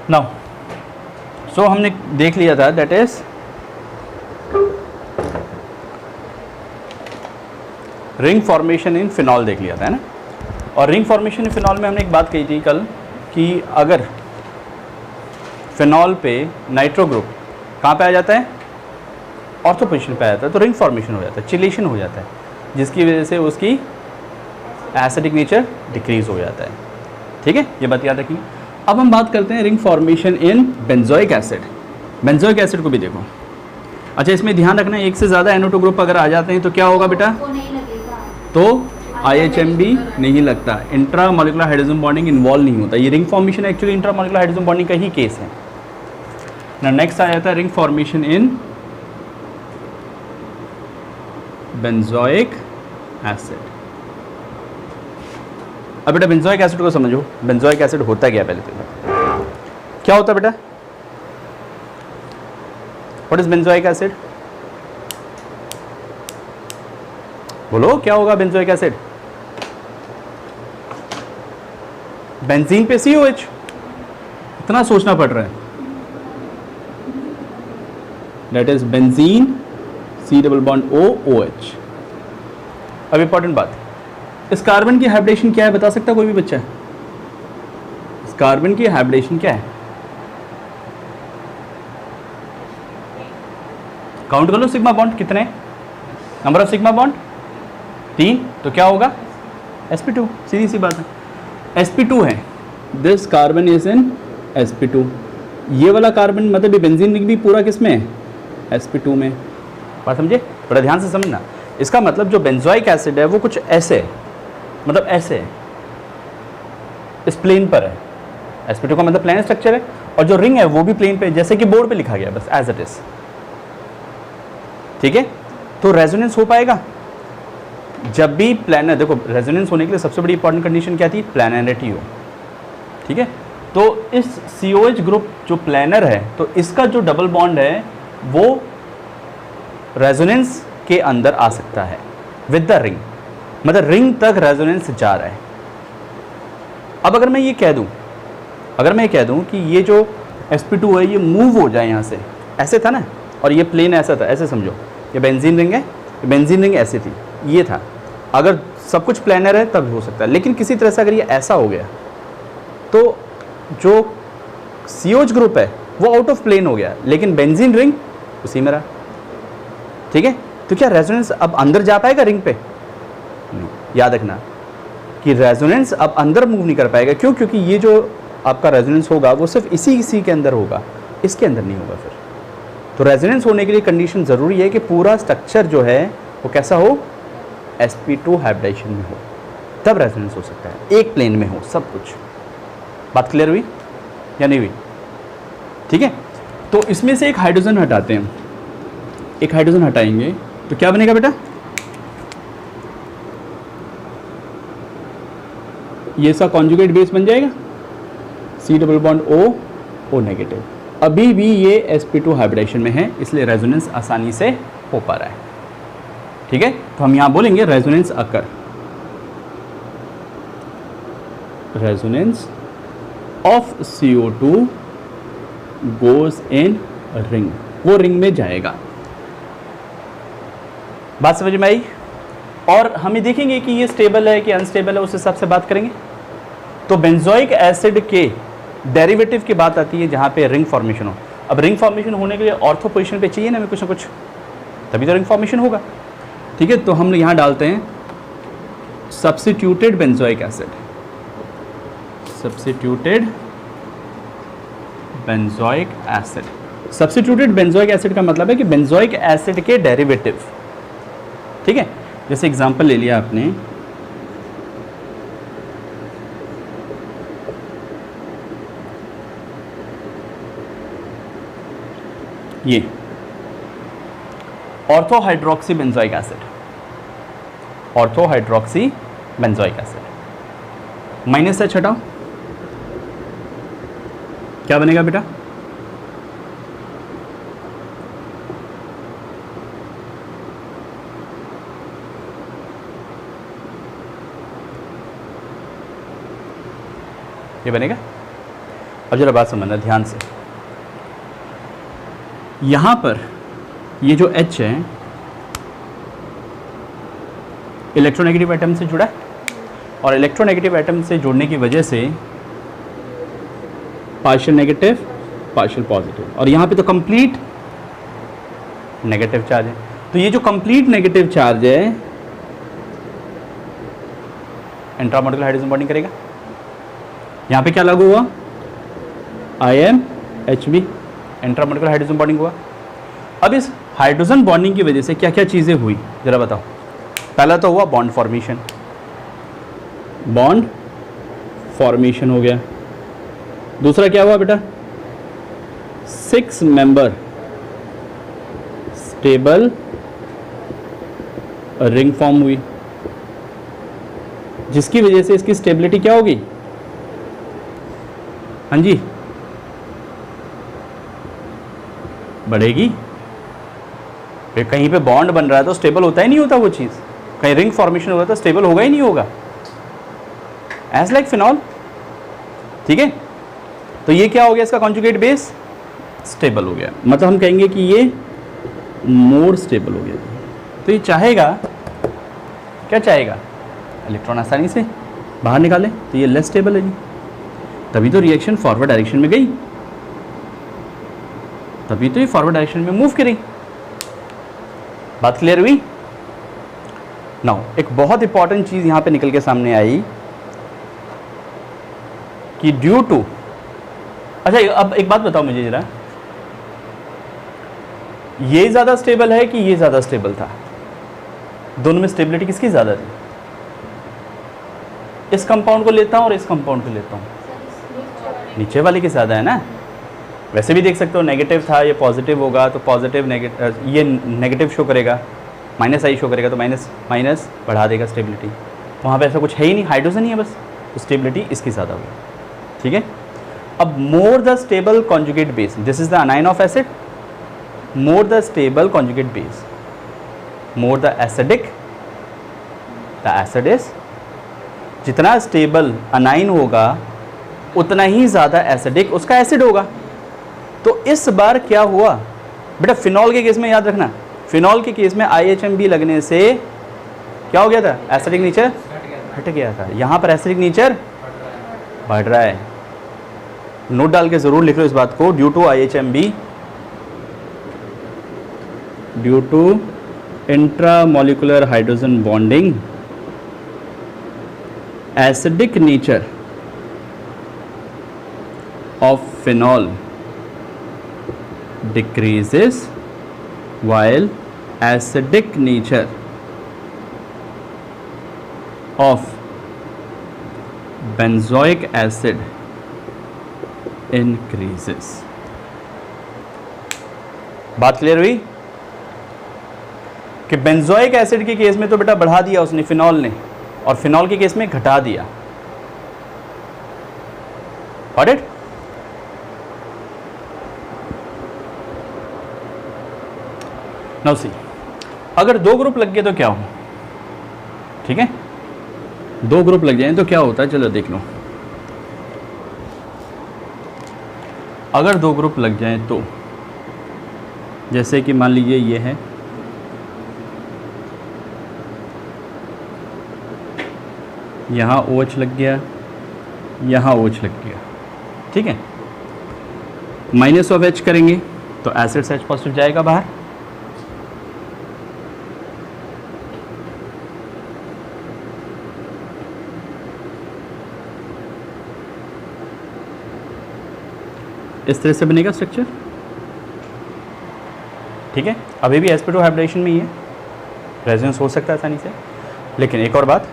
Now so हमने देख लिया था that is ring formation in phenol देख लिया था, है ना। और रिंग फॉर्मेशन इन फिनॉल में हमने एक बात कही थी कल कि अगर फिनॉल पे नाइट्रो ग्रुप कहाँ पे आ जाता है, ऑर्थो पोजीशन पे आ जाता है, तो रिंग फॉर्मेशन हो जाता है, चिलेशन हो जाता है, जिसकी वजह से उसकी एसिडिक नेचर डिक्रीज हो जाता है। ठीक है, ये बात याद रखिए। अब हम बात करते हैं रिंग फॉर्मेशन इन बेंजोइक एसिड। बेंजोइक एसिड को भी देखो। अच्छा, इसमें ध्यान रखना, एक से ज़्यादा NO2 ग्रुप अगर आ जाते हैं तो क्या होगा बेटा, तो IHMB नहीं लगता, intra molecular hydrogen bonding involve नहीं होता। ये ring formation actually intra molecular hydrogen bonding का ही केस है ना। नेक्स्ट आ जाता है रिंग फॉर्मेशन इन बेंजोइक एसिड। अब बेटा बेंजोइक एसिड को समझो, बेंजोइक एसिड होता क्या पहले तो क्या होता है बेटा, व्हाट इज बेंजोइक एसिड, बोलो क्या होगा बेंजोइक एसिड, बेंजीन पे COH, इतना सोचना पड़ रहा है, that is benzene C double bond OH। अब इंपॉर्टेंट बात, इस कार्बन की हाइब्रिडेशन क्या है बता सकता कोई भी बच्चा, इस कार्बन की हाइब्रिडेशन क्या है, काउंट कर लो सिग्मा बॉन्ड कितने, नंबर ऑफ सिग्मा बॉन्ड 3, तो क्या होगा sp2, सीधी सी बात है, sp2 है, this carbon is in sp2, ये वाला कार्बन मतलब ये बेंजीन रिंग भी पूरा किस में है, sp2 में। बात समझे, बड़ा ध्यान से समझना। इसका मतलब जो बेंजोइक एसिड है वो कुछ ऐसे है, मतलब ऐसे है, इस प्लेन पर है, sp2 का मतलब प्लेन स्ट्रक्चर है, और जो रिंग है वो भी प्लेन पे, जैसे कि बोर्ड पे लिखा गया बस एज इट इज। ठीक है, तो रेजोनेंस हो पाएगा जब भी प्लानर, देखो रेजोनेंस होने के लिए सबसे बड़ी इंपॉर्टेंट कंडीशन क्या थी, प्लानरिटी हो। ठीक है, तो इस COH ग्रुप जो प्लानर है, तो इसका जो डबल बॉन्ड है वो रेजोनेंस के अंदर आ सकता है विद द रिंग, मतलब रिंग तक रेजोनेंस जा रहा है। अब अगर मैं ये कह दूं, कि ये जो sp2 है ये मूव हो जाए यहाँ से, ऐसे था ना, और ये प्लेन ऐसा था, ऐसे समझो, ये बेंजीन रिंग है, बेंजीन रिंग ऐसी थी, ये था, अगर सब कुछ प्लानर है तब हो सकता है, लेकिन किसी तरह से अगर ये ऐसा हो गया तो जो COH ग्रुप है वो आउट ऑफ प्लेन हो गया, लेकिन बेंजीन रिंग उसी में रहा। ठीक है, तो क्या रेजोनेंस अब अंदर जा पाएगा रिंग पे, नहीं। याद रखना कि रेजोनेंस अब अंदर मूव नहीं कर पाएगा, क्यों, क्योंकि ये जो आपका रेजोनेंस होगा वो सिर्फ इसी के अंदर होगा, इसके अंदर नहीं होगा फिर। तो रेजोनेंस होने के लिए कंडीशन ज़रूरी है कि पूरा स्ट्रक्चर जो है वो कैसा हो, sp2 हाइब्रिडेशन में हो, तब रेजोनेंस हो सकता है, एक प्लेन में हो सब कुछ। बात क्लियर हुई या नहीं हुई? ठीक है, तो इसमें से एक हाइड्रोजन हटाते हैं, एक हाइड्रोजन हटाएंगे तो क्या बनेगा बेटा, ये इसका कॉन्जुगेट बेस बन जाएगा, C double bond O negative. अभी भी ये sp2 हाइब्रिडेशन में है, इसलिए रेजोनेंस आसानी से हो पा रहा है। ठीक है, तो हम यहां बोलेंगे resonance occur, resonance of CO2 goes in ring, वो रिंग में जाएगा। बात समझ में आई? और हमें देखेंगे कि ये स्टेबल है कि अनस्टेबल है, उस हिसाब से बात करेंगे। तो बेंजोइक एसिड के डेरिवेटिव की बात आती है जहाँ पे रिंग फॉर्मेशन हो। अब रिंग फॉर्मेशन होने के लिए ऑर्थो पोजीशन पे चाहिए ना हमें कुछ ना कुछ, तभी तो रिंग फॉर्मेशन होगा। ठीक है, तो हम यहाँ डालते हैं substituted benzoic acid, substituted benzoic acid. Substituted benzoic acid का मतलब है कि बेंजोइक एसिड के डेरिवेटिव। ठीक है, जैसे एग्जांपल ले लिया आपने, ये ortho hydroxy benzoic acid, ortho hydroxy benzoic acid, minus से हटाओ, क्या बनेगा बेटा, ये बनेगा। अब जरा बात समझना ध्यान से, यहां पर ये जो H है इलेक्ट्रोनेगेटिव एटम से जुड़ा है, और इलेक्ट्रोनेगेटिव एटम से जुड़ने की वजह से पार्शियल नेगेटिव पार्शियल पॉजिटिव, और यहाँ पे तो कंप्लीट नेगेटिव चार्ज है। तो ये जो कंप्लीट नेगेटिव चार्ज है इंट्रामॉलिक्यूलर हाइड्रोजन बॉन्डिंग करेगा। यहाँ पे क्या लागू हुआ, IMHB इंट्रामॉलिक्यूलर हाइड्रोजन बॉन्डिंग हुआ। अब इस हाइड्रोजन बॉन्डिंग की वजह से क्या क्या चीज़ें हुई जरा बताओ। पहला तो हुआ बॉन्ड फॉर्मेशन, बॉन्ड फॉर्मेशन हो गया। दूसरा क्या हुआ बेटा, 6 मेंबर स्टेबल रिंग फॉर्म हुई, जिसकी वजह से इसकी स्टेबिलिटी क्या होगी, हाँ जी बढ़ेगी। फिर कहीं पे बॉन्ड बन रहा है तो स्टेबल होता ही नहीं होता वो चीज़, कहीं रिंग फॉर्मेशन होगा तो स्टेबल होगा ही नहीं होगा, एज लाइक फिनॉल। ठीक है, तो ये क्या हो गया, इसका कॉन्जुगेट बेस स्टेबल हो गया, मतलब हम कहेंगे कि ये मोर स्टेबल हो गया। तो ये चाहेगा, क्या चाहेगा, इलेक्ट्रॉन आसानी से बाहर निकाले, तो ये लेस स्टेबल है जी, तभी तो रिएक्शन फॉरवर्ड डायरेक्शन में गई, तभी तो ये फॉरवर्ड डायरेक्शन में मूव करी। बात क्लियर हुई। नाउ एक बहुत इंपॉर्टेंट चीज यहां पे निकल के सामने आई कि ड्यू टू, अच्छा अब एक बात बताओ मुझे जरा, ये ज़्यादा स्टेबल है कि ये ज़्यादा स्टेबल था, दोनों में स्टेबिलिटी किसकी ज़्यादा थी, इस कंपाउंड को लेता हूं और इस कंपाउंड को लेता हूं, नीचे वाले की ज़्यादा है ना। वैसे भी देख सकते हो नेगेटिव था, ये पॉजिटिव होगा तो पॉजिटिव नेगेटिव, ये नेगेटिव शो करेगा, -I शो करेगा तो माइनस बढ़ा देगा स्टेबिलिटी। वहाँ पे ऐसा कुछ है ही नहीं, हाइड्रोजन ही है बस, तो स्टेबिलिटी इसकी ज़्यादा होगी। ठीक है, अब more the stable conjugate base, this is the anion of acid, more the stable conjugate base, more the acidic the acid is, जितना स्टेबल अनाइन होगा उतना ही ज़्यादा एसिडिक उसका एसिड होगा। तो इस बार क्या हुआ बेटा, फिनॉल के केस में याद रखना, फिनॉल के केस में IHMB लगने से क्या हो गया था, एसिडिक नेचर हट गया था, यहाँ पर एसिडिक नेचर बढ़ रहा है। नोट डाल के ज़रूर लिख लो इस बात को, due to IHMB, due to intramolecular hydrogen bonding, acidic nature of phenol decreases while acidic nature of benzoic acid increases। बात क्लियर हुई कि बेंजोइक एसिड के केस में तो बेटा बढ़ा दिया उसने फिनॉल ने, और फिनॉल के केस में घटा दिया। Got it? नाउ सी, अगर दो ग्रुप लग गए तो क्या हो, ठीक है, दो ग्रुप लग जाए तो क्या होता है, चलो देख लो। अगर दो ग्रुप लग जाए तो जैसे कि मान लीजिए ये है, यहाँ OH लग गया, यहाँ OH लग गया, ठीक है, -H करेंगे तो एसिड से H पॉजिटिव जाएगा बाहर, इस तरह से बनेगा स्ट्रक्चर। ठीक है, अभी भी sp2 हाइब्रिडेशन में ही है, रेजोनेंस हो सकता है आसानी से। लेकिन एक और बात,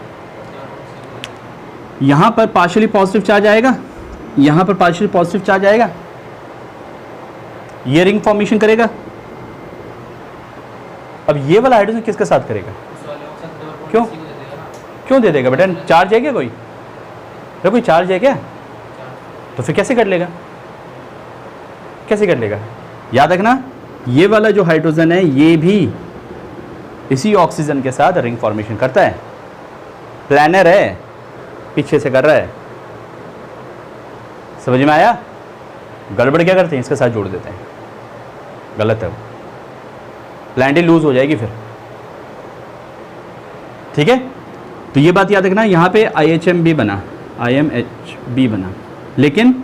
यहाँ पर पार्शियली पॉजिटिव चार्ज आएगा, यहाँ पर पार्शियली पॉजिटिव चार्ज आएगा, ये रिंग फॉर्मेशन करेगा। अब ये वाला हाइड्रोजन किसके साथ करेगा, क्यों क्यों दे देगा बेटा, चार्ज है क्या कोई, तो कोई चार्ज है क्या, तो फिर कैसे कर लेगा, कैसे कर लेगा। याद रखना ये वाला जो हाइड्रोजन है ये भी इसी ऑक्सीजन के साथ रिंग फॉर्मेशन करता है, प्लानर है, पीछे से कर रहा है, समझ में आया। गड़बड़ क्या करते हैं, इसके साथ जोड़ देते हैं, गलत है वो, प्लानिटी लूज हो जाएगी फिर। ठीक है, तो ये बात याद रखना, यहाँ पे IHMB बना, IMHB बना, लेकिन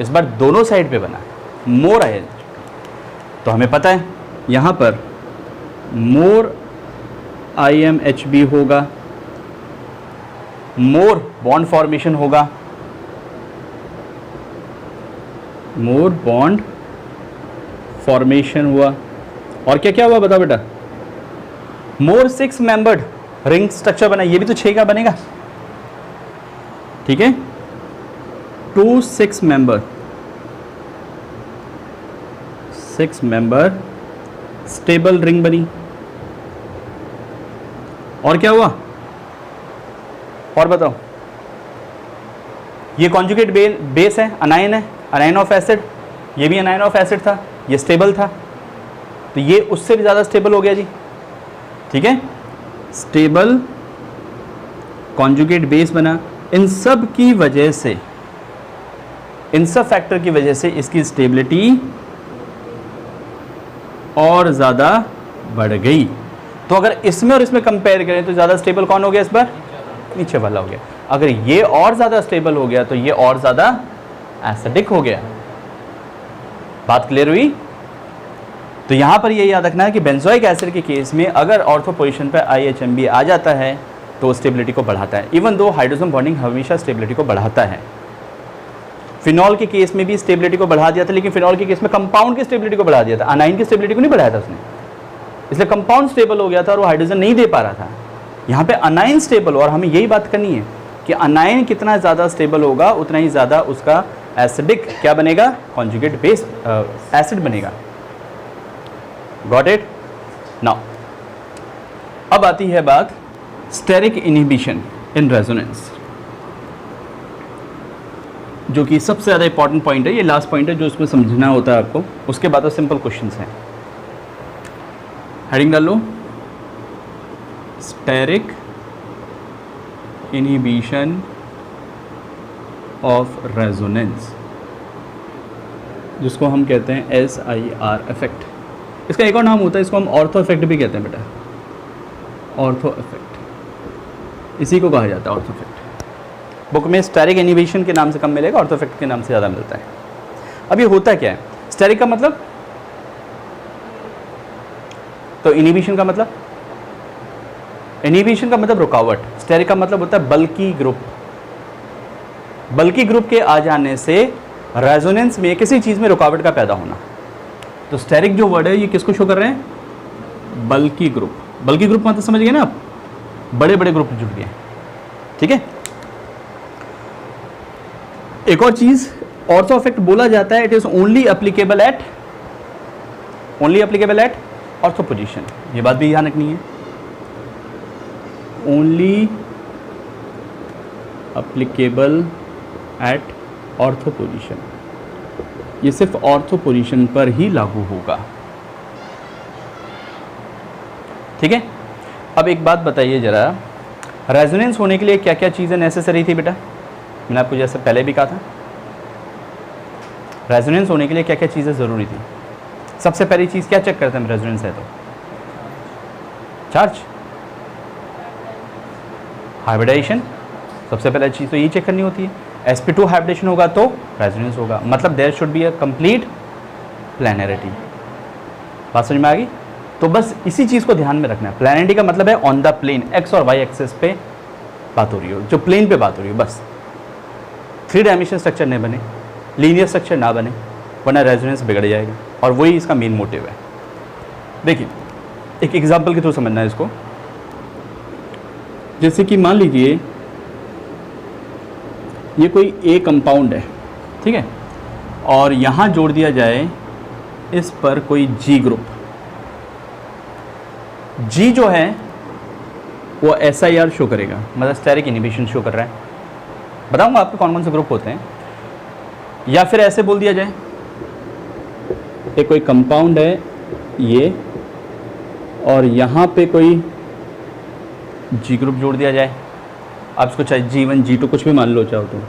इस बार दोनों साइड पे बना मोर IHB। तो हमें पता है यहाँ पर मोर IMHB होगा, मोर बॉन्ड फॉर्मेशन होगा, मोर बॉन्ड फॉर्मेशन हुआ, और क्या क्या हुआ बताओ बेटा, मोर 6 मेंबर्ड रिंग स्ट्रक्चर बना, ये भी तो 6 का बनेगा। ठीक है, 2 6 मेंबर स्टेबल रिंग बनी। और क्या हुआ, और बताओ, ये कॉन्जुगेट बेस है, अनायन है, अनायन ऑफ एसिड, ये भी अनायन ऑफ एसिड था, ये स्टेबल था, तो ये उससे भी ज़्यादा स्टेबल हो गया जी। ठीक है, स्टेबल कॉन्जुगेट बेस बना। इन सब की वजह से, इन सब फैक्टर की वजह से इसकी स्टेबिलिटी और ज़्यादा बढ़ गई। तो अगर इसमें और इसमें कंपेयर करें तो ज़्यादा स्टेबल कौन हो गया इस बार, नीचे वाला हो गया। अगर ये और ज़्यादा स्टेबल हो गया तो ये और ज़्यादा एसिडिक हो गया। बात क्लियर हुई? तो यहां पर ये याद रखना है कि बेंजोइक एसिड के केस में अगर ऑर्थो पोजीशन पर IHMB आ जाता है तो स्टेबिलिटी को बढ़ाता है, इवन दो हाइड्रोजन बॉन्डिंग हमेशा स्टेबिलिटी को बढ़ाता है। फिनॉल के केस में भी स्टेबिलिटी को बढ़ा दिया था, लेकिन फिनॉल के केस में कंपाउंड की स्टेबिलिटी को बढ़ा दिया था, अनाइन की स्टेबिलिटी को नहीं बढ़ाया था उसने, इसलिए कंपाउंड स्टेबल हो गया था और वो हाइड्रोजन नहीं दे पा रहा था। यहाँ पे अनाइन स्टेबल, और हमें यही बात करनी है कि अनाइन कितना ज़्यादा स्टेबल होगा उतना ही ज़्यादा उसका एसिडिक क्या बनेगा, कॉन्जुगेट बेस एसिड बनेगा। Got it? नाउ अब आती है बात स्टेरिक इनहिबिशन इन रेजोनेंस, जो कि सबसे ज़्यादा इंपॉर्टेंट पॉइंट है। ये लास्ट पॉइंट है जो इसमें समझना होता है आपको, उसके बाद तो सिंपल क्वेश्चंस हैं। हेडिंग डाल लो, स्टेरिक इनहिबिशन ऑफ रेजोनेंस, जिसको हम कहते हैं SIR इफेक्ट। इसका एक और नाम होता है, इसको हम ऑर्थो इफेक्ट भी कहते हैं बेटा, ऑर्थो इफेक्ट, इसी को कहा जाता है ऑर्थो इफेक्ट। बुक में स्टेरिक इनहिबिशन के नाम से कम मिलेगा, ऑर्थो इफेक्ट के नाम से ज़्यादा मिलता है। अब ये होता क्या है, स्टेरिक का मतलब, तो इनहिबिशन का मतलब, इनहिबिशन का मतलब रुकावट, स्टेरिक का मतलब होता है बल्की ग्रुप। बल्की ग्रुप के आ जाने से रेजोनेंस में किसी चीज़ में रुकावट का पैदा होना। तो स्टेरिक जो वर्ड है ये किसको शो कर रहे हैं, बल्की ग्रुप। बल्की ग्रुप मतलब समझ गए ना आप, बड़े बड़े ग्रुप जुड़ गए। ठीक है, एक और चीज ऑर्थो इफेक्ट बोला जाता है, it is only applicable at ortho position. ये बात भी ध्यान रखनी है, only applicable at ortho position, ये सिर्फ ऑर्थो पोजीशन पर ही लागू होगा। ठीक है, अब एक बात बताइए जरा, रेजोनेंस होने के लिए क्या क्या चीज़ें नेसेसरी थी बेटा? मैंने आपको जैसे पहले भी कहा था, रेजोनेंस होने के लिए क्या क्या चीज़ें ज़रूरी थी। सबसे पहली चीज़ क्या चेक करते हैं रेजोनेंस है तो, चार्ज, हाइब्रिडाइजेशन, सबसे पहले चीज़ तो यही चेक करनी होती है। sp2 हाइब्रिडेशन होगा तो रेजोनेंस होगा, मतलब there should be a complete planarity. बात समझ में आ गई? तो बस इसी चीज़ को ध्यान में रखना है। प्लैनरिटी का मतलब है ऑन द प्लेन, एक्स और वाई एक्सेस पे बात हो रही हो, जो प्लेन पे बात हो रही हो, बस 3 डायमेंशन स्ट्रक्चर नहीं बने, लीनियर स्ट्रक्चर ना बने, वरना रेजोनेंस बिगड़ जाएगा, और वही इसका मेन मोटिव है। देखिए एक एग्जाम्पल के थ्रू समझना है इसको। जैसे कि मान लीजिए ये कोई ए कंपाउंड है, ठीक है, और यहाँ जोड़ दिया जाए इस पर कोई जी ग्रुप। जी जो है वो SIR शो करेगा, मतलब स्टेरिक इनहिबिशन शो कर रहा है। बताऊंगा आपको कौन कौन से ग्रुप होते हैं। या फिर ऐसे बोल दिया जाए, एक कोई कंपाउंड है ये, और यहाँ पे कोई जी ग्रुप जोड़ दिया जाए। आप इसको चाहे G1 G2 कुछ भी मान लो चाहो तो,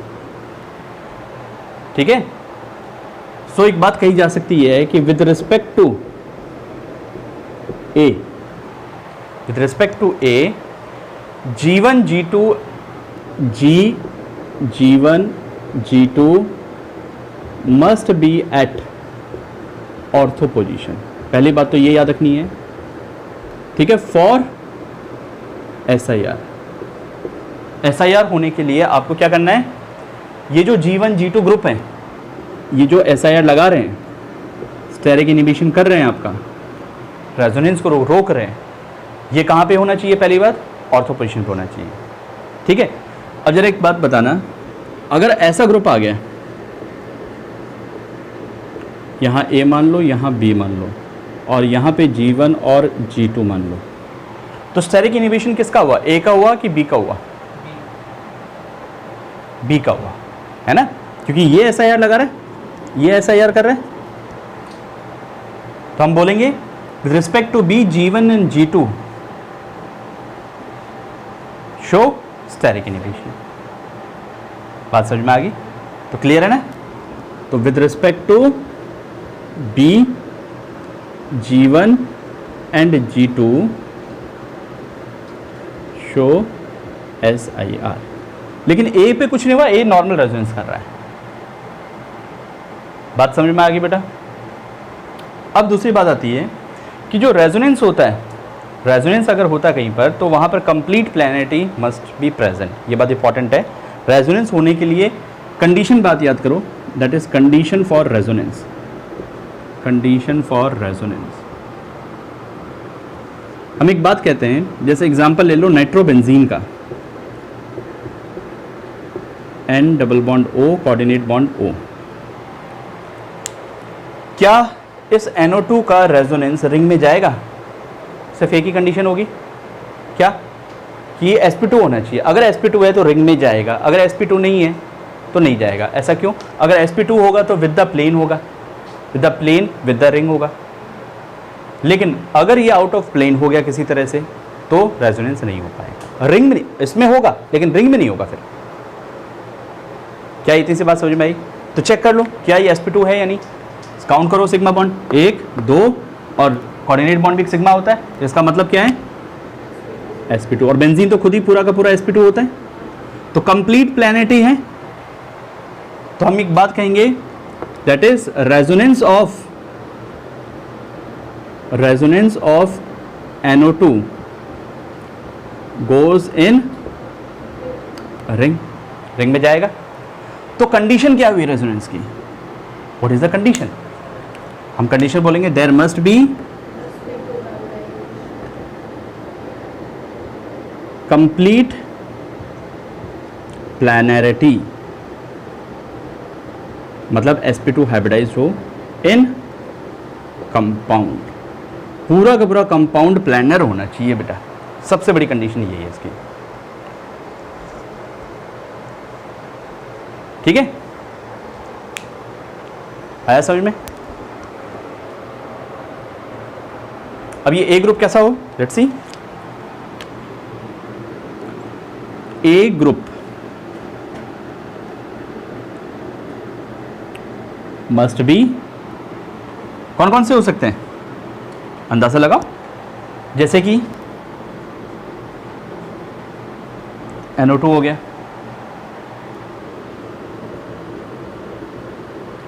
ठीक है। सो एक बात कही जा सकती है कि with respect to A, with respect to A, G1 G2 must be at ortho position. पहली बात तो ये याद रखनी है, ठीक है। फॉर SIR होने के लिए आपको क्या करना है, ये जो G1 G2 ग्रुप हैं, ये जो SIR लगा रहे हैं, स्टेरिक इनहिबिशन कर रहे हैं, आपका रेजोनेंस को रोक रहे हैं, ये कहाँ पे होना चाहिए? पहली बात ऑर्थो पोजीशन पे होना चाहिए, ठीक है। अब जरा एक बात बताना, अगर ऐसा ग्रुप आ गया, यहाँ A मान लो, यहाँ B मान लो, और यहाँ पे G1 और G2 मान लो, तो स्टेरिक इनहिबिशन किसका हुआ? A का हुआ कि B का हुआ? B का हुआ, है ना, क्योंकि ये SIR लगा रहा है, ये SIR कर रहा है। तो हम बोलेंगे with respect to B, G1 and G2 show steric inhibition. बात समझ में आ गई? तो क्लियर है ना? तो with respect to B, G1 and G2 show SIR। लेकिन A पे कुछ नहीं हुआ, A नॉर्मल रेजोनेंस कर रहा है। बात समझ में आ गई बेटा? अब दूसरी बात आती है कि जो रेजोनेंस होता है, रेजोनेंस अगर होता है कहीं पर, तो वहाँ पर कंप्लीट प्लैनेरिटी मस्ट बी प्रेजेंट। ये बात इंपॉर्टेंट है। रेजोनेंस होने के लिए कंडीशन बात याद करो, that is condition for resonance. Condition for resonance, हम एक बात कहते हैं, जैसे एग्जांपल ले लो नाइट्रोबेंजीन का, N double bond O, coordinate bond O। क्या इस NO2 का रेजोनेंस रिंग में जाएगा? सिर्फ एक ही कंडीशन होगी, क्या? कि ये sp2 होना चाहिए। अगर sp2 है तो रिंग में जाएगा, अगर sp2 नहीं है तो नहीं जाएगा। ऐसा क्यों? अगर sp2 होगा तो विद द प्लेन होगा, with the plane with the ring होगा। लेकिन अगर ये आउट ऑफ प्लेन हो गया किसी तरह से, तो रेजोनेंस नहीं हो पाएगा। रिंग में इसमें होगा, लेकिन रिंग में नहीं होगा। फिर क्या इतनी सी बात समझ में आई? तो चेक कर लो, क्या ये sp2 है या नहीं। काउंट करो सिग्मा बॉन्ड, 1 2, और कोऑर्डिनेट बॉन्ड भी सिग्मा होता है, इसका मतलब क्या है? sp2। और बेंजीन तो खुद ही पूरा का पूरा sp2 होता है, तो कंप्लीट प्लैनेरिटी है। तो हम एक बात कहेंगे, that is resonance of NO2 goes in ring, ring में जाएगा। तो कंडीशन क्या हुई रेजोनेंस की? What is the condition? हम कंडीशन बोलेंगे देयर मस्ट बी कंप्लीट प्लैनेरिटी, मतलब sp2 हाइब्रिडाइज्ड हो इन कंपाउंड, पूरा का पूरा कंपाउंड प्लैनर होना चाहिए बेटा। सबसे बड़ी कंडीशन यही है इसकी, ठीक है। आया समझ में? अब ये ए ग्रुप कैसा हो, let's see. A group must be, कौन कौन से हो सकते हैं? अंदाजा लगाओ। जैसे कि NO2 हो गया,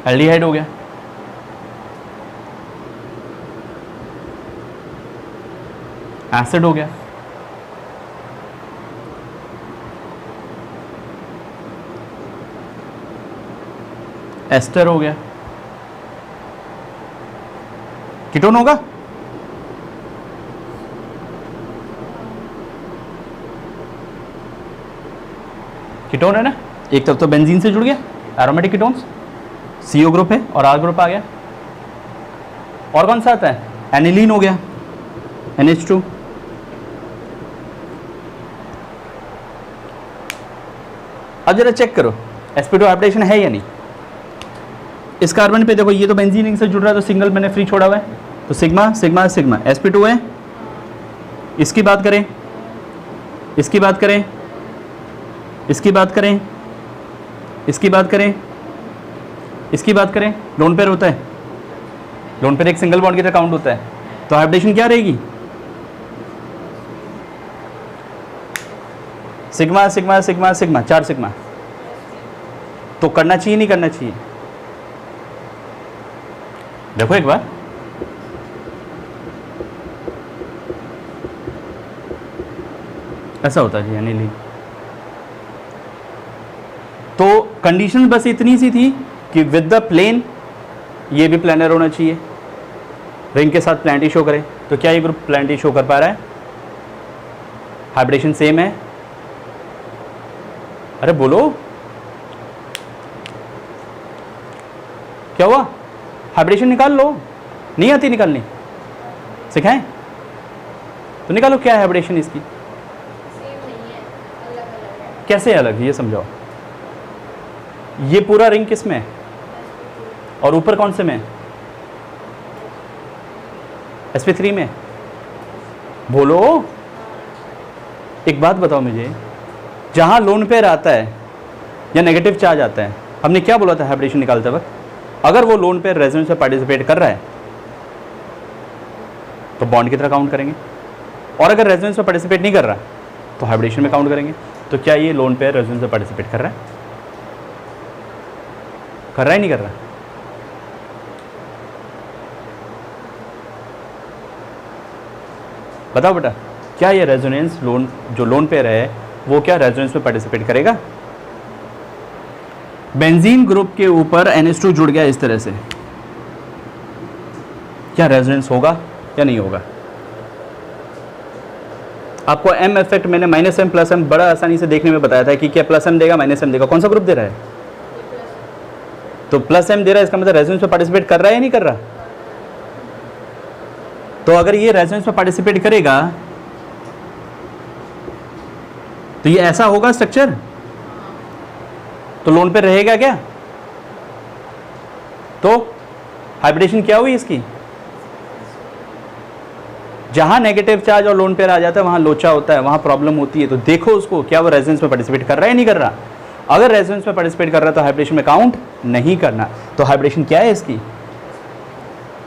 एल्डिहाइड हो गया, एसिड हो गया, एस्टर हो गया, कीटोन होगा, कीटोन है ना। एक तरफ तो बेंजीन से जुड़ गया, एरोमेटिक कीटोन्स, CO ग्रुप है और R ग्रुप आ गया। और कौन सा आता है? एनिलीन हो गया, NH2। अब जरा चेक करो sp2 हाइब्रिडेशन है या नहीं। इस कार्बन पे देखो, ये तो बेंजीन रिंग से जुड़ रहा है, तो सिंगल मैंने फ्री छोड़ा हुआ है, तो सिग्मा सिग्मा सिग्मा sp2 है। इसकी बात करें, इसकी बात करें, इसकी बात करें, इसकी बात करें, इसकी बात करें, लोन पेयर होता है, लोन पेयर एक सिंगल बॉन्ड की तरह काउंट होता है, तो हाइब्रिडेशन क्या रहेगी? Sigma sigma sigma sigma, 4 sigma. तो करना चाहिए नहीं करना चाहिए? देखो एक बार, ऐसा होता है यानी नहीं। तो कंडीशन बस इतनी सी थी कि विद द प्लेन, ये भी प्लानर होना चाहिए, रिंग के साथ प्लानिटी शो करे। तो क्या ये ग्रुप प्लानिटी शो कर पा रहा है? हाइब्रिडेशन सेम है? अरे बोलो, क्या हुआ? हाइब्रिडेशन निकाल लो, नहीं आती निकालनी? सिखाएं तो निकालो, क्या है हाइब्रिडेशन इसकी? कैसे अलग है ये समझाओ। ये पूरा रिंग किस में है और ऊपर कौन से में? sp3 में। बोलो, एक बात बताओ मुझे, जहां लोन पेयर आता है या नेगेटिव चार्ज आता है, हमने क्या बोला था हाइब्रिडेशन निकालते वक्त? अगर वो लोन पेयर रेजोनेंस में पार्टिसिपेट कर रहा है तो बॉन्ड की तरह काउंट करेंगे, और अगर रेजोनेंस में पार्टिसिपेट नहीं कर रहा तो हाइब्रिडेशन में काउंट करेंगे। तो क्या ये लोन पेयर रेजोनेंस में पार्टिसिपेट कर रहा है? कर रहा है नहीं कर रहा? बताओ बेटा, क्या ये रेजोनेंस लोन, जो लोन पेयर है वो क्या रेजोनेंस में पार्टिसिपेट करेगा? बेंजीन ग्रुप के ऊपर NH2 जुड़ गया इस तरह से, क्या रेजोनेंस होगा या नहीं होगा? आपको M इफेक्ट मैंने -M + M बड़ा आसानी से देखने में बताया था कि क्या +M देगा -M देगा। कौन सा ग्रुप दे रहा है? तो +M दे रहा है, इसका मतलब रेजोनेंस में पार्टिसिपेट कर रहा है या नहीं कर रहा? तो अगर ये रेजोनेंस में पार्टिसिपेट करेगा तो ये ऐसा होगा स्ट्रक्चर, तो लोन पे रहेगा क्या? तो हाइब्रिडेशन क्या हुई इसकी? जहां नेगेटिव चार्ज और लोन पेयर आ जाता है वहां लोचा होता है, वहां प्रॉब्लम होती है। तो देखो उसको, क्या वो रेजोनेंस में पार्टिसिपेट कर रहा है नहीं कर रहा? अगर रेजोनेंस में पार्टिसिपेट कर रहा है तो हाइब्रिडेशन में काउंट नहीं करना। तो हाइब्रिडेशन क्या है इसकी?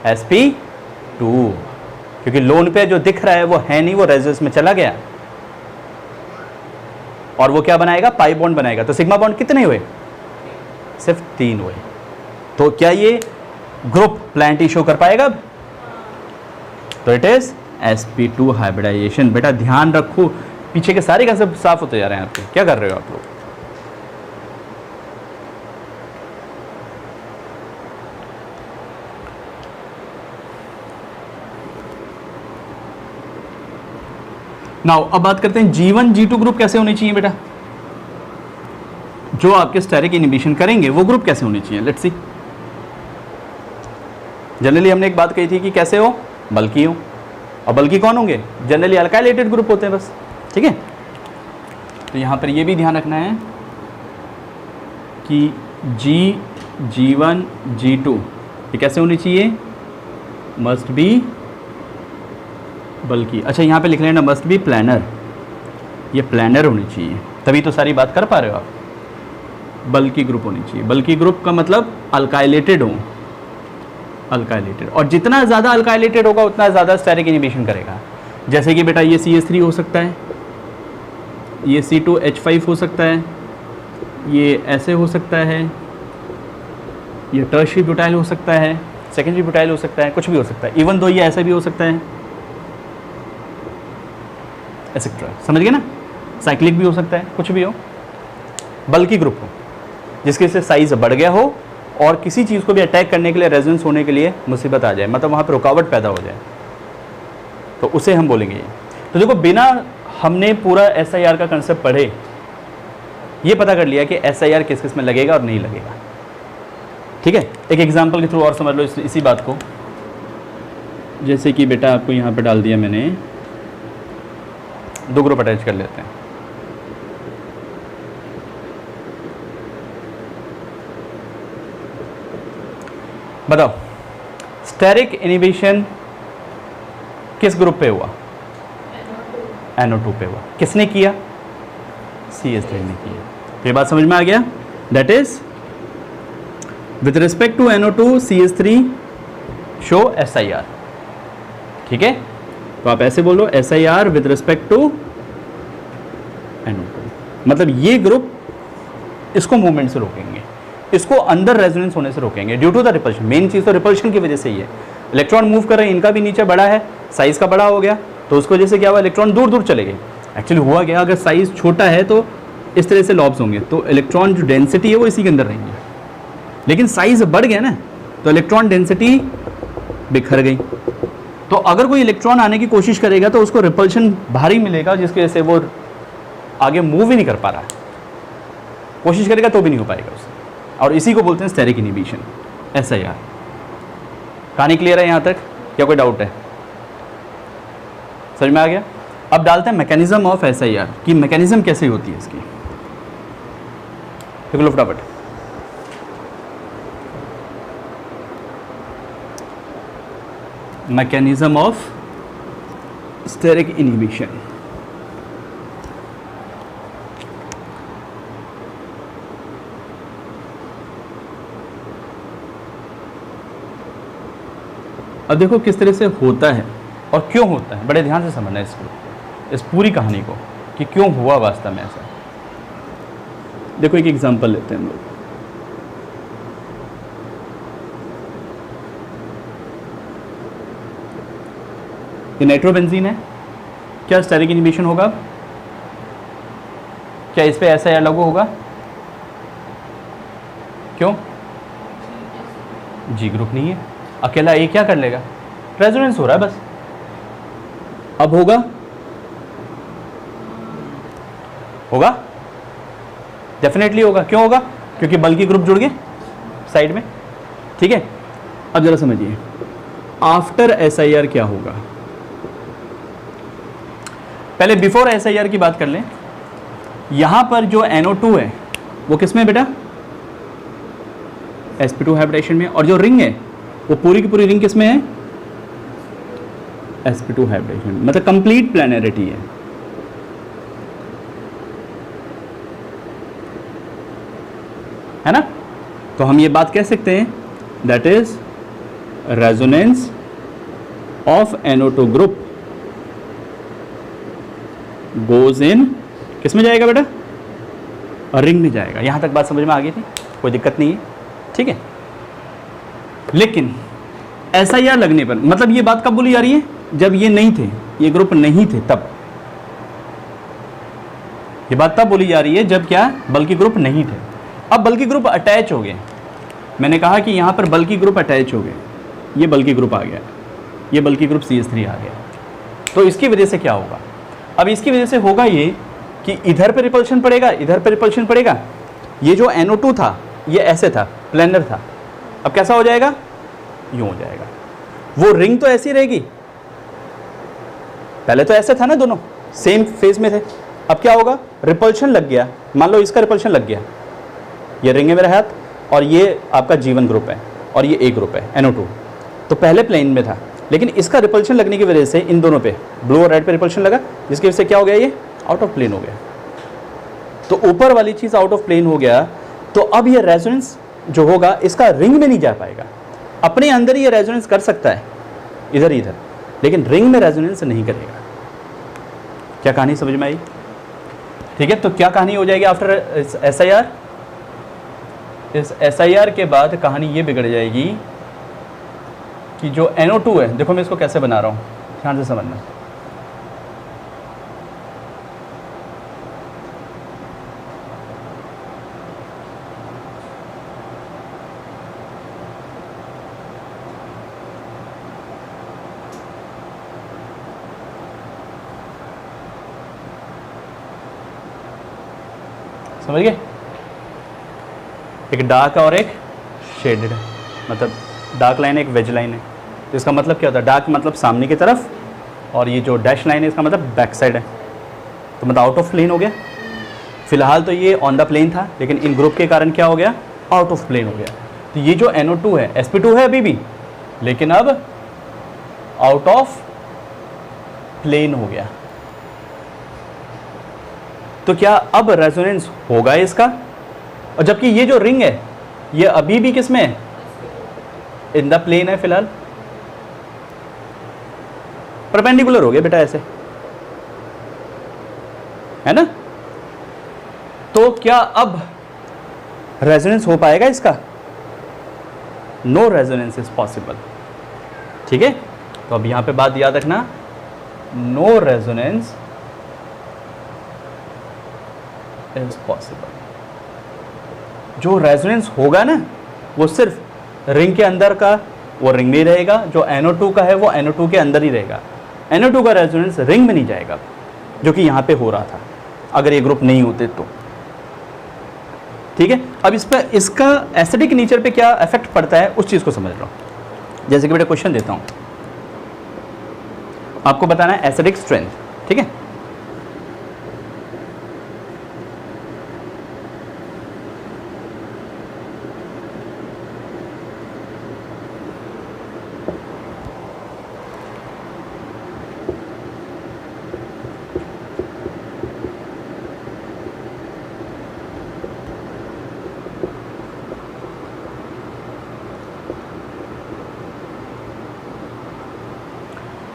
sp2, क्योंकि लोन पेयर जो दिख रहा है वो है नहीं, वो रेजोनेंस में चला गया, और वो क्या बनाएगा? पाई बॉन्ड बनाएगा। तो सिग्मा बॉन्ड कितने हुए? सिर्फ 3 हुए। तो क्या ये ग्रुप प्लानिटी शो कर पाएगा अब? तो इट इज sp2 हाइब्रिडाइजेशन। बेटा ध्यान रखो, पीछे के सारे कंसेप्ट साफ होते जा रहे हैं आपके। क्या कर रहे हो आप लोग? नाउ अब बात करते हैं G1 G2 ग्रुप कैसे होने चाहिए बेटा। जो आपके स्टेरिक इनहिबिशन करेंगे वो ग्रुप कैसे होने चाहिए? Let's see. जनरली हमने एक बात कही थी कि कैसे हो? बल्कि हो। और बल्कि कौन होंगे? जनरली अल्काइलेटेड ग्रुप होते हैं बस, ठीक है। तो यहां पर ये भी ध्यान रखना है कि G1 G2 ये कैसे होनी चाहिए? मस्ट बी बल्कि। अच्छा यहाँ पे लिख लेना मस्ट बी प्लानर, ये प्लानर होनी चाहिए, तभी तो सारी बात कर पा रहे हो आप। बल्कि ग्रुप होनी चाहिए। बल्कि ग्रुप का मतलब अल्काइलेटेड हो, अल्काइलेटेड, और जितना ज़्यादा अल्काइलेटेड होगा उतना ज़्यादा स्टेरिक इनहिबिशन करेगा। जैसे कि बेटा ये CH3 हो सकता है, ये C2H5 हो सकता है, ये ऐसे हो सकता है, ये टर्शियरी ब्यूटाइल हो सकता है, सेकेंडरी ब्यूटाइल हो सकता है, कुछ भी हो सकता है। इवन दो ये ऐसा भी हो सकता है, एक्सेट्रा। समझ गए ना? साइक्लिक भी हो सकता है, कुछ भी हो। बल्कि ग्रुप हो जिसके से साइज बढ़ गया हो और किसी चीज़ को भी अटैक करने के लिए, रेजोनेंस होने के लिए मुसीबत आ जाए, मतलब वहाँ पर रुकावट पैदा हो जाए, तो उसे हम बोलेंगे ये। तो देखो, बिना हमने पूरा SIR का कंसेप्ट पढ़े ये पता कर लिया कि SIR किस किस में लगेगा और नहीं लगेगा, ठीक है। एक एग्जांपल के थ्रू और समझ लो इसी बात को। जैसे कि बेटा आपको यहाँ पे डाल दिया मैंने, 2 ग्रुप अटैच कर लेते हैं। बताओ स्टेरिक इनहिबिशन किस ग्रुप पे हुआ? NO2 पे हुआ। किसने किया? CH3 ने किया। तो ये बात समझ में आ गया? That is with respect to NO2 CH3 show SIR। ठीक है, तो आप ऐसे बोलो SIR with respect to NO2, मतलब ये ग्रुप इसको मूवमेंट से रोकेंगे, इसको अंदर रेजोनेंस होने से रोकेंगे due to the repulsion. Main चीज़ तो रिपल्शन की वजह से ही है। इलेक्ट्रॉन मूव कर रहे हैं, इनका भी नीचे बड़ा है, साइज का बड़ा हो गया, तो उसकी वजह से क्या हुआ, इलेक्ट्रॉन दूर दूर चले गए। एक्चुअली हुआ क्या, अगर साइज छोटा है तो इस तरह से लॉब्स होंगे, तो इलेक्ट्रॉन जो डेंसिटी है वो इसी के अंदर रहेंगे, लेकिन साइज बढ़ गया ना, तो इलेक्ट्रॉन डेंसिटी बिखर गई। तो अगर कोई इलेक्ट्रॉन आने की कोशिश करेगा तो उसको रिपल्शन भारी मिलेगा, जिसकी वजह से वो आगे मूव ही नहीं कर पा रहा है, कोशिश करेगा तो भी नहीं हो पाएगा उससे, और इसी को बोलते हैं स्टेरिक इनहिबिशन, SIR। कहानी क्लियर है यहाँ तक, क्या कोई डाउट है, समझ में आ गया? अब डालते हैं मैकेनिज्म ऑफ SIR कि मैकेनिज्म कैसे होती है इसकी। देख लो फटाफट, मैकेनिज्म ऑफ स्टेरिक इनहिबिशन। अब देखो किस तरह से होता है और क्यों होता है, बड़े ध्यान से समझना है इसको, इस पूरी कहानी को कि क्यों हुआ वास्तव में ऐसा। देखो एक एग्जांपल लेते हैं हम लोग। ये नाइट्रोबेंजीन है, क्या स्टेरिक इनहिबिशन होगा? क्या इस पे SIR लागू होगा? क्यों? G ग्रुप नहीं है, अकेला A क्या कर लेगा, रेजोनेंस हो रहा है बस। अब होगा, होगा डेफिनेटली होगा। क्यों होगा? क्योंकि बल्कि ग्रुप जुड़ गए साइड में। ठीक है, अब जरा समझिए आफ्टर SIR क्या होगा। पहले बिफोर SIR की बात कर लें। यहां पर जो NO2 है वो किसमें बेटा, sp2 हाइब्रिडेशन में, और जो रिंग है वो पूरी की पूरी रिंग किसमें है, sp2 हाइब्रिडेशन, मतलब कंप्लीट प्लैनरिटी है ना। तो हम ये बात कह सकते हैं that is resonance of NO2 group goes in, किसमें जाएगा बेटा, रिंग में जाएगा। यहां तक बात समझ में आ गई थी, कोई दिक्कत नहीं है, ठीक है। लेकिन SIR लगने पर, मतलब ये बात कब बोली जा रही है, जब ये नहीं थे, ये ग्रुप नहीं थे तब। ये बात तब बोली जा रही है जब क्या, बल्कि ग्रुप नहीं थे। अब बल्कि ग्रुप अटैच हो गए, मैंने कहा कि यहां पर बल्कि ग्रुप अटैच हो गए, ये बल्कि ग्रुप आ गया, ये बल्कि ग्रुप CH3 आ गया। तो इसकी वजह से क्या होगा, अब इसकी वजह से होगा ये कि इधर पे रिपल्शन पड़ेगा, इधर पे रिपल्शन पड़ेगा। ये जो NO2 था ये ऐसे था, प्लेनर था, अब कैसा हो जाएगा, यूं हो जाएगा। वो रिंग तो ऐसी रहेगी, पहले तो ऐसे था ना, दोनों सेम फेज में थे। अब क्या होगा, रिपल्शन लग गया, मान लो इसका रिपल्शन लग गया, ये रिंग है मेरा हाथ और ये आपका G1 ग्रुप है और ये A ग्रुप है NO2, तो पहले प्लेन में था, लेकिन इसका रिपल्शन लगने की वजह से इन दोनों पे, ब्लू और रेड पे रिपल्शन लगा, जिसकी वजह से क्या हो गया, ये आउट ऑफ प्लेन हो गया। तो ऊपर वाली चीज आउट ऑफ प्लेन हो गया, तो अब ये रेजोनेंस जो होगा इसका रिंग में नहीं जा पाएगा। अपने अंदर ही ये रेजोनेंस कर सकता है इधर इधर, लेकिन रिंग में रेजोनेंस नहीं करेगा। क्या कहानी समझ में आई? ठीक है, तो क्या कहानी हो जाएगी आफ्टर SIR? इस SIR के बाद कहानी ये बिगड़ जाएगी कि जो NO2 है, देखो मैं इसको कैसे बना रहा हूं, ध्यान से समझना। समझ गए? एक डार्क और एक शेडेड, मतलब डार्क लाइन एक वेज लाइन है, तो इसका मतलब क्या होता है, डार्क मतलब सामने की तरफ, और ये जो डैश लाइन है इसका मतलब बैक साइड है, तो मतलब आउट ऑफ प्लेन हो गया। फिलहाल तो ये ऑन द प्लेन था, लेकिन इन ग्रुप के कारण क्या हो गया, आउट ऑफ प्लेन हो गया। तो ये जो NO2 है, sp2 है अभी भी, लेकिन अब आउट ऑफ प्लेन हो गया। तो क्या अब रेजोनेंस होगा इसका, और जबकि ये जो रिंग है ये अभी भी किस में है? इन द प्लेन है फिलहाल, परपेंडिकुलर हो गया बेटा ऐसे, है ना? तो क्या अब रेजोनेंस हो पाएगा इसका? No resonance is possible. ठीक है, तो अब यहां पे बात याद रखना, नो रेजोनेंस इज पॉसिबल। जो रेजोनेंस होगा ना वो सिर्फ रिंग के अंदर का वो रिंग में ही रहेगा, जो NO2 का है वो NO2 के अंदर ही रहेगा। NO2 का रेजोनेंस रिंग में नहीं जाएगा, जो कि यहां पे हो रहा था अगर ये ग्रुप नहीं होते तो। ठीक है, अब इस पर इसका एसिडिक नेचर पे क्या इफेक्ट पड़ता है उस चीज को समझ लो। जैसे कि बेटा क्वेश्चन देता हूं, आपको बताना है एसिडिक स्ट्रेंथ। ठीक है,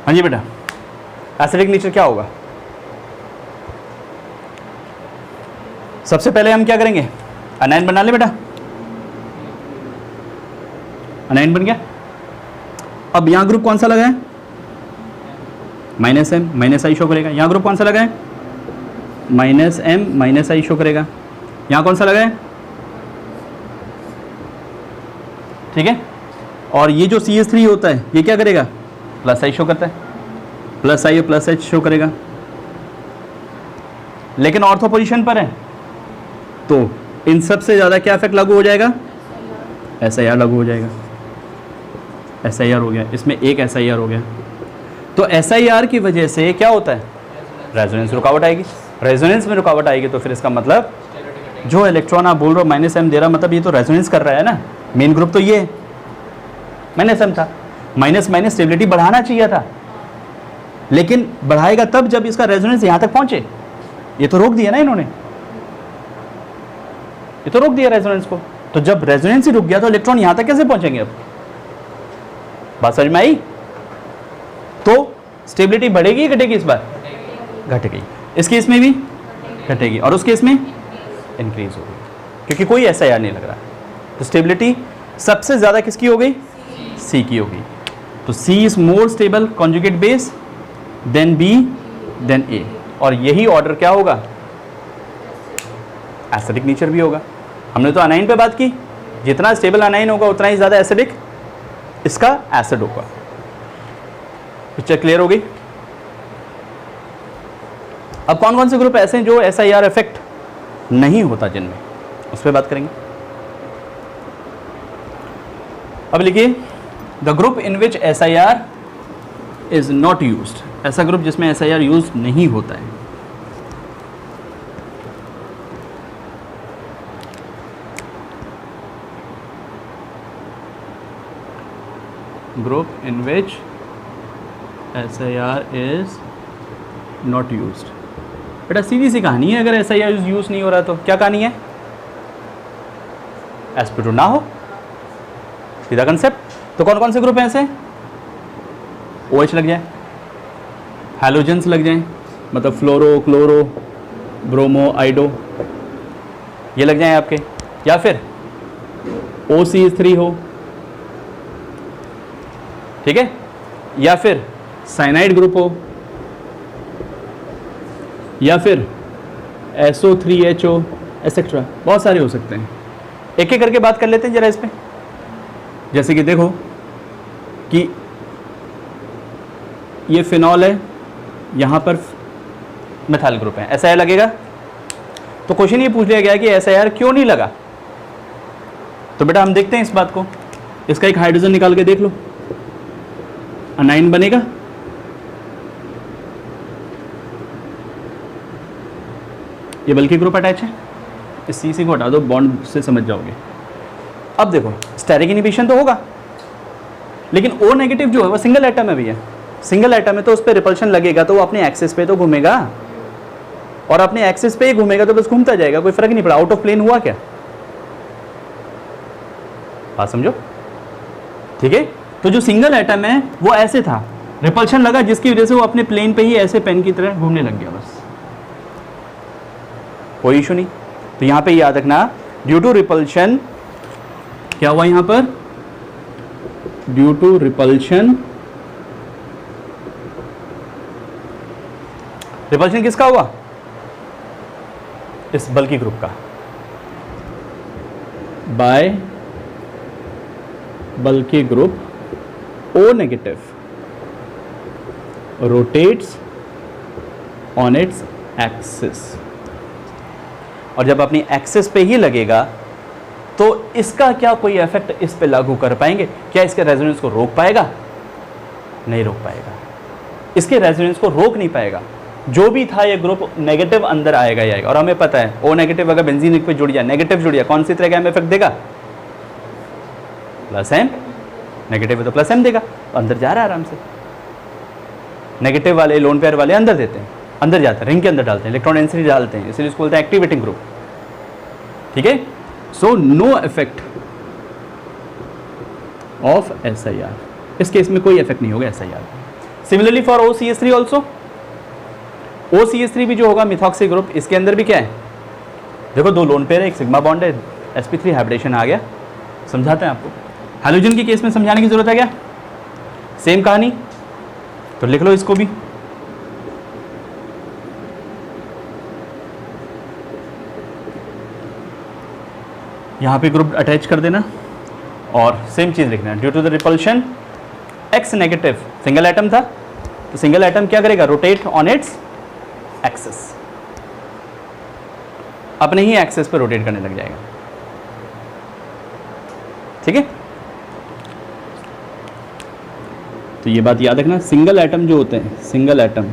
हाँ जी बेटा, एसिडिक नेचर क्या होगा? सबसे पहले हम क्या करेंगे? अनायन बना ले बेटा, अनायन बन गया। अब यहां ग्रुप कौन सा लगा है? -M -I शो करेगा। यहां ग्रुप कौन सा लगा है? -M -I शो करेगा। यहां कौन सा लगा है? ठीक है, और ये जो CH3 होता है ये क्या करेगा? +I शो करता है, +I और +H शो करेगा। लेकिन ऑर्थो पोजीशन पर है तो इन सब से ज्यादा क्या इफेक्ट लागू हो जाएगा? SIR लागू हो जाएगा। SIR हो गया, इसमें एक SIR हो गया। तो SIR की वजह से क्या होता है? रेजोनेंस रुकावट आएगी। रेजोनेंस में रुकावट आएगी तो फिर इसका मतलब जो इलेक्ट्रॉन आप बोल रहे हो -M दे रहा, मतलब ये तो रेजोनेंस कर रहा है ना। मेन ग्रुप तो ये है, -M था, माइनस स्टेबिलिटी बढ़ाना चाहिए था, लेकिन बढ़ाएगा तब जब इसका रेजोनेंस यहां तक पहुंचे। ये तो रोक दिया ना इन्होंने, ये तो रोक दिया रेजोनेंस को। तो जब रेजोनेंस ही रुक गया तो इलेक्ट्रॉन यहां तक कैसे पहुंचेंगे? अब बात समझ में आई? तो स्टेबिलिटी बढ़ेगी घटेगी? इस बार घटेगी, इस केस में भी घटेगी और उस केस में इंक्रीज होगी, क्योंकि कोई SIR नहीं लग रहा। तो स्टेबिलिटी सबसे ज्यादा किसकी हो गई? C की होगी। तो C is more stable conjugate base than B than A, और यही ऑर्डर क्या होगा? एसिडिक नेचर भी होगा। हमने तो अनाइन पे बात की, जितना स्टेबल अनाइन होगा उतना ही ज्यादा एसिडिक इसका एसिड होगा। पिक्चर क्लियर हो गई? अब कौन कौन से ग्रुप ऐसे हैं जो SIR इफेक्ट नहीं होता जिनमें, उस पर बात करेंगे। अब लिखिए, the group in which SIR is not used, ऐसा ग्रुप जिसमें SIR यूज नहीं होता है। Group in which SIR is not used. बेटा सीधी सी कहानी है, अगर SIR यूज नहीं हो रहा तो क्या कहानी है? sp2 ना हो, सीधा कंसेप्ट। तो कौन कौन से ग्रुप हैं ऐसे? OH लग जाए, हैलोजेंस लग जाएं, मतलब फ्लोरो, क्लोरो, ब्रोमो, आइडो, ये लग जाएं आपके, या फिर OCH3 हो, ठीक है, या फिर साइनाइड ग्रुप हो, या फिर SO3H हो, एसेट्रा, बहुत सारे हो सकते हैं। एक एक करके बात कर लेते हैं जरा इस पे। जैसे कि देखो कि ये फिनॉल है, यहाँ पर मिथाइल ग्रुप है, SIR लगेगा। तो क्वेश्चन ये पूछ लिया गया कि SIR क्यों नहीं लगा? तो बेटा हम देखते हैं इस बात को। इसका एक हाइड्रोजन निकाल के देख लो, अनाइन बनेगा। ये बल्कि ग्रुप अटैच है, इस CC को हटा दो, बॉन्ड से समझ जाओगे। अब देखो स्टेरिक इनिबिशन तो होगा, लेकिन O नेगेटिव जो है वो सिंगल एटम है भैया। सिंगल एटम है तो उस पर रिपल्शन लगेगा तो वो अपने एक्सिस पे तो घूमेगा, और अपने एक्सिस पे ही घूमेगा तो बस घूमता जाएगा, कोई फर्क नहीं पड़ा। आउट ऑफ प्लेन हुआ क्या? बात समझो, ठीक है। तो जो सिंगल एटम है वो ऐसे था, रिपल्शन लगा जिसकी वजह से वो अपने प्लेन पे ही ऐसे पेन की तरह घूमने लग गया, बस कोई इशू नहीं। तो यहां पे याद रखना, ड्यू टू रिपल्शन क्या हुआ यहां पर, ड्यू टू रिपल्शन, रिपल्शन किसका हुआ, इस बल्कि ग्रुप का, बाय बल्कि group O negative rotates on its axis, और जब अपनी एक्सिस पे ही लगेगा तो इसका क्या कोई इफेक्ट इस पे लागू कर पाएंगे, क्या इसके रेजोनेंस को रोक पाएगा, नहीं रोक पाएगा, इसके रेजोनेंस को रोक नहीं पाएगा। जो भी था ये ग्रुप नेगेटिव अंदर आएगा ही आएगा, और हमें पता है O नेगेटिव अगर बेंजीन पे जुड़ जाए, नेगेटिव जुड़ जाए, कौन सी तरह का एम इफेक्ट देगा, प्लस एम, नेगेटिव है तो प्लस एम देगा, तो अंदर जा रहा है आराम से। नेगेटिव वाले लोन पेयर वाले अंदर देते हैं, अंदर जाते हैं, रिंग के अंदर डालते हैं, इलेक्ट्रॉन डेंसिटी डालते हैं, इसलिए इसको बोलते हैं एक्टिवेटिंग ग्रुप, ठीक है। So no effect of SIR, इस केस में कोई इफेक्ट नहीं होगा SIR। Similarly for OCH3 also, OCH3 भी जो होगा मिथॉक्सी ग्रुप, इसके अंदर भी क्या है, देखो दो लोन पेयर है, एक सिग्मा बॉन्ड है, sp3 हाइब्रिडेशन आ गया, समझाते हैं आपको। हाइड्रोजन के केस में समझाने की जरूरत है क्या, सेम कहानी, तो लिख लो इसको भी, यहां पे ग्रुप अटैच कर देना और सेम चीज लिखना, due to the repulsion X negative single atom था, तो सिंगल एटम क्या करेगा, रोटेट ऑन इट्स एक्सिस, अपने ही एक्सिस पर रोटेट करने लग जाएगा, ठीक है। तो ये बात याद रखना, सिंगल एटम जो होते हैं, सिंगल एटम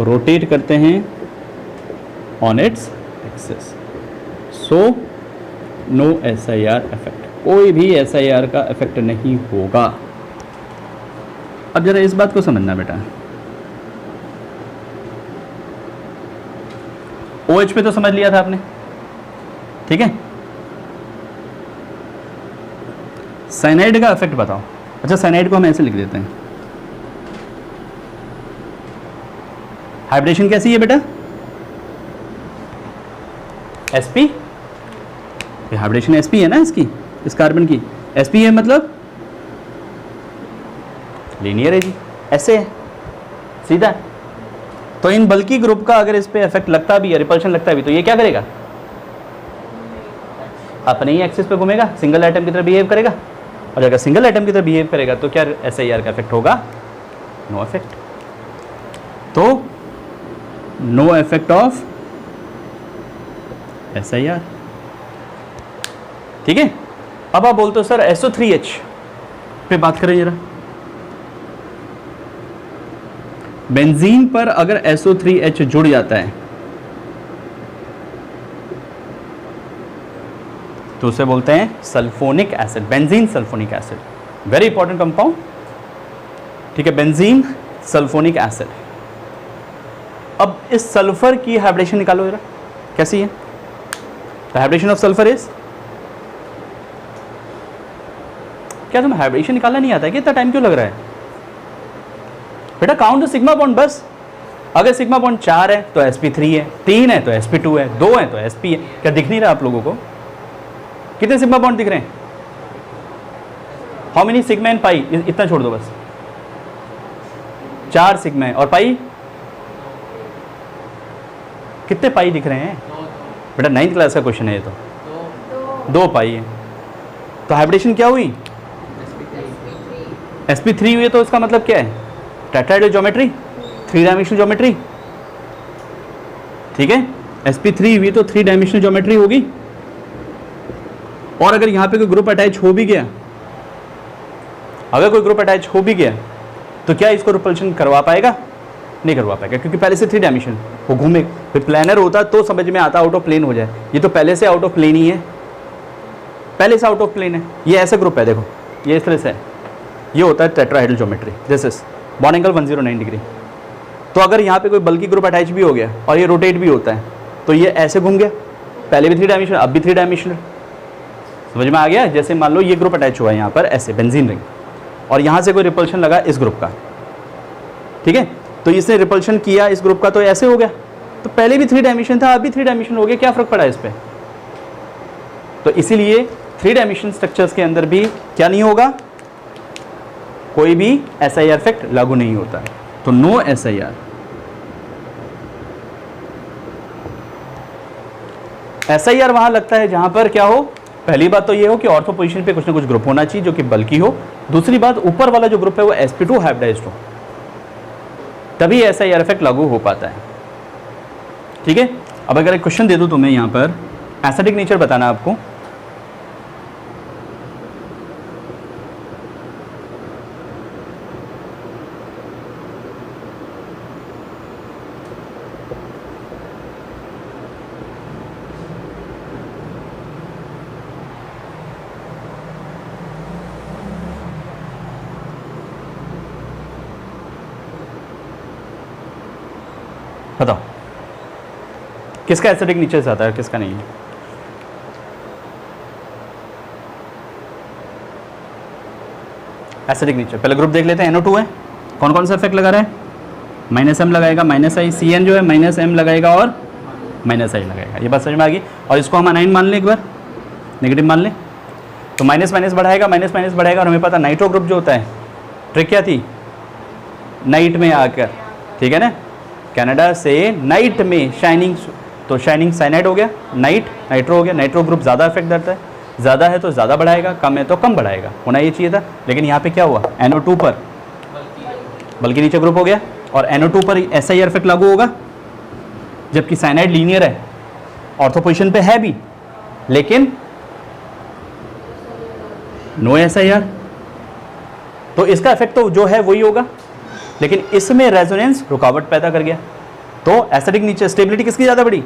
रोटेट करते हैं on its axis, so no SIR effect, कोई भी SIR का इफेक्ट नहीं होगा। अब जरा इस बात को समझना बेटा, OH पे तो समझ लिया था आपने, ठीक है। साइनाइड का इफेक्ट बताओ, अच्छा साइनाइड को हम ऐसे लिख देते हैं, हाइब्रिडेशन कैसी है बेटा, sp, हाइब्रिडेशन sp है ना इसकी, इस कार्बन की sp है, मतलब लीनियर है जी, ऐसे है सीधा। तो इन बल्कि ग्रुप का अगर इस पे इफेक्ट लगता भी है, रिपल्शन लगता भी, तो ये क्या करेगा, अपने ही एक्सिस पे घूमेगा, सिंगल एटम की तरह बिहेव करेगा, और अगर सिंगल एटम की तरह बिहेव करेगा तो क्या SIR का इफेक्ट होगा, नो इफेक्ट। तो नो इफेक्ट ऑफ SIR, ठीक है। अब आप बोलते हो सर SO3H पे बात करें जरा, बेंजीन पर अगर SO3H जुड़ जाता है तो उसे बोलते हैं sulphonic acid, benzene sulphonic acid, very important compound, ठीक है, बेंजीन सल्फोनिक एसिड। अब इस सल्फर की हाइब्रिडेशन निकालो जरा, कैसी है, the hybridisation of sulphur is, क्या तुम्हें हाइब्रिडेशन निकालना नहीं आता है कि इतना टाइम क्यों लग रहा है बेटा, काउंट द सिग्मा बॉन्ड बस, अगर सिग्मा बॉन्ड 4 है तो sp3 है, 3 है तो sp2 है, 2 है तो sp है, क्या दिख नहीं रहा आप लोगों को, कितने सिग्मा बॉन्ड दिख रहे हैं, how many sigma and pi, इतना छोड़ दो बस, 4 सिग्मा है, और पाई कितने पाई दिख रहे हैं बेटा, 9th क्लास का क्वेश्चन है ये, तो 2 पाई है, तो हाइब्रिडेशन क्या हुई, sp3 हुई है, तो उसका मतलब क्या है, टेट्राहेड्रल ज्योमेट्री, 3 डायमेंशनल ज्योमेट्री, ठीक है, sp3 हुई तो 3 डायमेंशनल ज्योमेट्री होगी। और अगर यहां पे कोई ग्रुप अटैच हो भी गया, अगर कोई ग्रुप अटैच हो भी गया तो क्या इसको रिपल्शन करवा पाएगा, नहीं करवा पाएगा, क्योंकि पहले से 3 डायमेंशन वो घूमे, फिर प्लानर होता तो समझ में आता, आउट ऑफ प्लेन हो जाए, ये तो पहले से आउट ऑफ प्लेन ही है, पहले से आउट ऑफ प्लेन है, ये ऐसा ग्रुप है, देखो ये इस तरह से है, ये होता है tetrahedral geometry, this is bond angle 109 degree. तो अगर यहाँ पे कोई बल्कि ग्रुप अटैच भी हो गया और ये रोटेट भी होता है, तो ये ऐसे घूम गया, पहले भी 3 डायमेंशनल, अब भी 3 डायमेंशनल, समझ में आ गया? जैसे मान लो ये ग्रुप अटैच हुआ है यहाँ पर ऐसे बेंजीन रिंग, और यहाँ से कोई रिपल्शन लगा इस ग्रुप का, ठीक है, तो इसने रिपल्शन किया इस ग्रुप का, तो ऐसे हो गया। तो पहले भी 3 डायमेंशन था, अब भी 3 डायमेंशन हो गया, क्या फर्क पड़ा इस पर? तो इसीलिए 3 डायमेंशन स्ट्रक्चर्स के अंदर भी क्या नहीं होगा, कोई भी SIR इफेक्ट लागू नहीं होता है। तो नो SIR। SIR वहां लगता है जहां पर क्या हो, पहली बात तो ये हो कि ऑर्थो पोजीशन पे कुछ ना कुछ ग्रुप होना चाहिए जो कि बल्की हो। दूसरी बात, ऊपर वाला जो ग्रुप है वो sp2 हाइब्रिडाइज्ड हो, तभी SIR इफेक्ट लागू हो पाता है। ठीक है, अब अगर एक क्वेश्चन दे दूं तुम्हें यहां पर, एसिडिक नेचर बताना आपको, बताओ किसका एसिडिक नेचर से आता है, किसका नहीं है? एसिडिक नेचर पहले ग्रुप देख लेते हैं। NO2 है, कौन कौन सा इफेक्ट लगा रहा है? -M लगाएगा, -I, CN जो है -M लगाएगा और -I लगाएगा। ये बात समझ में आ गई। और इसको हम अनाइन मान लें, एक बार नेगेटिव मान लें, तो माइनस माइनस बढ़ाएगा, माइनस माइनस बढ़ाएगा, और हमें पता नाइट्रो ग्रुप जो होता है, ट्रिक क्या थी, नाइट में आकर, ठीक है ना, कनाडा से नाइट में शाइनिंग, तो शाइनिंग साइनाइड हो गया, नाइट्रो हो गया। नाइट्रो ग्रुप ज़्यादा इफेक्ट करता है, ज़्यादा है तो ज़्यादा बढ़ाएगा, कम है तो कम बढ़ाएगा, होना ये चाहिए था। लेकिन यहाँ पे क्या हुआ, NO2 पर बल्कि नीचे ग्रुप हो गया, और NO2 पर SIR इफेक्ट लागू होगा, जबकि साइनाइड लीनियर है, ऑर्थो पोजीशन पे है भी, लेकिन नो SIR, तो इसका इफेक्ट तो जो है वही होगा, लेकिन इसमें रेजोनेंस रुकावट पैदा कर गया। तो एसिडिक नेचर, स्टेबिलिटी किसकी ज़्यादा बड़ी,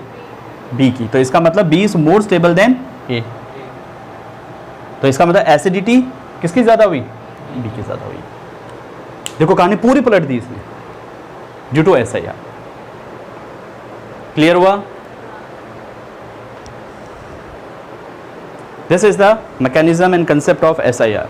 B की, तो इसका मतलब B is more stable then A, तो इसका मतलब एसिडिटी किसकी ज़्यादा हुई, B की ज़्यादा हुई। देखो कहानी पूरी पलट दी इसने, ड्यू टू SIR। क्लियर हुआ? This is the mechanism and concept of SIR।